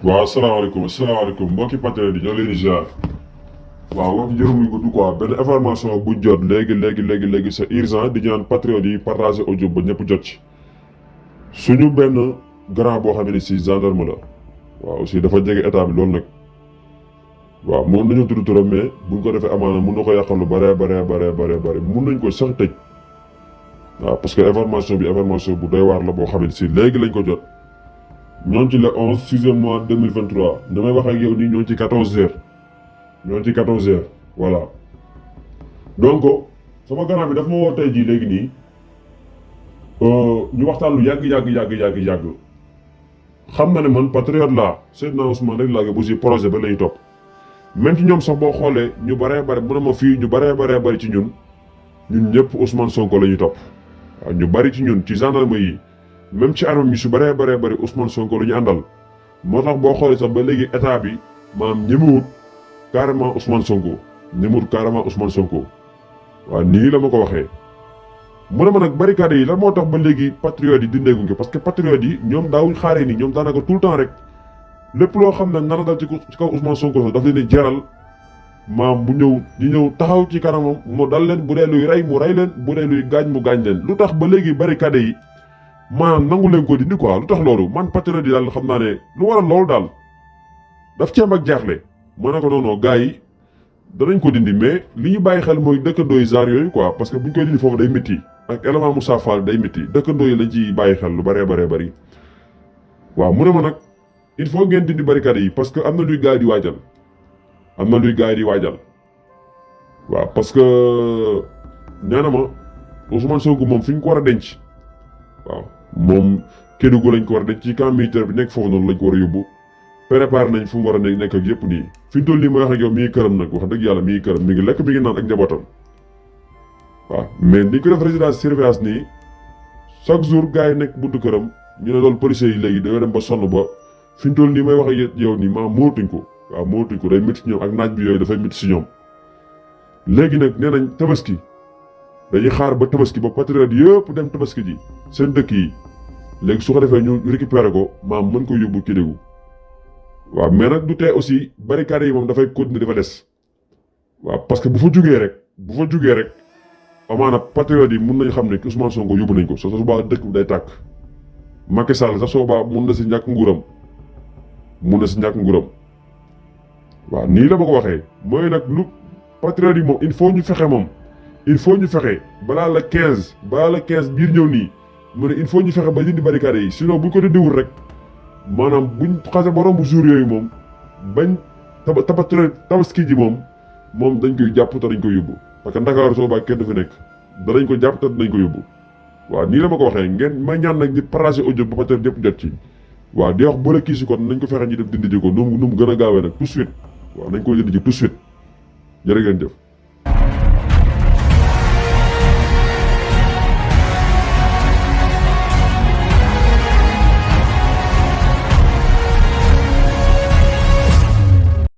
waaw asalaamaaleykum mbokki patriote yi ñoo leen di ziar waaw wax ji jërëmuñ ko du quoi benn information bu jot léegi c'est urgent di ñaan patriote yi partager audio ba ñëpp jot ci suñu benn grand boo xam ne si gendarme la waaw aussi dafa jege état bi loolu nag waaw moom nañu tudd turam mais buñ ko defee amaana mun na ko yàqal lu bare mun nañ ko sax tëj waaw parce que information bu doy waar la boo xam ne si léegi lañ ko jot. ñoo ci le 11 6e mois 2023 damay wax ak yow nii ñoo ci 14h voilà donc sama grand bi daf ma woo tey jii léegi nii ñu waxtaan lu yàgg xam na ne man patriote laa Seydina Ousmane rek laa bu si projet ba lañu topp même ci ñoom sax boo xoolee ñu baree bare mu ne ma fii ñu baree bari ci ñun ñëpp Ousmane Sonko la ñuy topp waaw ñu bari ci ñun ci gendarme yi même ci armée mi su bëree bëri Ousmane Sonko lu ñu àndal moo tax boo xoolee sax ba léegi état bi maanaam ñemewut carrément Ousmane Sonko waaw nii la ma ko waxee. mu ne ma nag barricade yi lan moo tax ba léegi patriotes yi dindeeguñ ko parce que patriotes yi ñoom daawuñ xaaree nii ñoom daanaka tout le temps rek lépp loo xam ne nar a dal ci kaw Ousmane Sonko sax daf leen di jaral maam bu ñëw taxaw ci kanamam mu dal leen bu dee luy rey mu rey leen bu dee luy gaañ mu gaañ leen lu tax ba léegi barricade yi. maanaam nangu leen ko dindi quoi lu tax loolu man patriote yi daal xam naa ne lu waral loolu daal daf ci am ak jaaxle ma ne ko non gars yi danañ ko dindi mais li ñu bàyyi xel mooy dëkkandoo yi genre yooyu quoi parce que buñ koy dindi foofu day métti ak élément Moussa Fall day métti dëkkandoo yi lañ ci bàyyi xel lu bëree bëri waaw mu ne ma nag il faut ngeen dindi barricade yi parce que am na luy gars yi di waajal waaw parce que nee na ma Ousmane Sonko moom fi ñu ko war a denc waaw moom Kédougou lañ ko war a denc ci camp militaire bi nekk foofu noonu lañ ko war a yóbbu préparé nañ fu mu war a nekk ak yëpp nii fi ñu toll nii may wax ak yow mi ngi këram nag wax dëgg yàlla mi ngi këram mi ngi lekk mi ngi naan ak njabootam waaw mais niñ ko def résidence surveillance nii chaque jour gars yi nekk buntu këram ñu ne loolu policiers yi léegi dañoo dem ba sonn ba fi ñu toll nii may wax ak yow nii maa mootuñ ko day métti si ñoom ak naaj bi yooyu dafay métti si ñoom léegi nag nee nañ tabaski dañuy xaar ba tabaski ba patriote yëpp dem tabaski ji seen dëkk yi léegi su ko defee ñu récupérer ko maam mën ko yóbbu Kédougou waaw mais nag du tee aussi barricade yi moom dafay continuer dafa des waaw parce que bu fa jugee rek amaana patriote yi mun nañu xam ne Ousmane Sonko yóbbu nañ ko sa su baa dëkk bi day tàkk Macky Sall sax soo baa mun na si ñàkk nguuram waaw nii la ma ko waxee mooy nag lu patriote yi moom il faut ñu fexe balaa la 15 biir ñëw nii mu ne il faut ñu fexe ba dindi barricade yi sinon buñ ko dindiwul rek maanaam buñ xase ba romb jour yooyu moom bañ tabaski ji moom dañ koy jàpp te dañ koy yóbbu parce que Ndakaaru soo baa kenn du fi nekk danañ ko jàpp te dinañ ko yóbbu waaw nii la ma ko waxee ngeen ma ñaan nag di partager audio ba patriote yëpp jot ci waaw di wax boole kii si kon nañ ko fexe ñu def dindi ji ko nu mu gën a gaawee nag tout de suite waaw nañ ko dindi ji tout de suite jërë ngeen jëf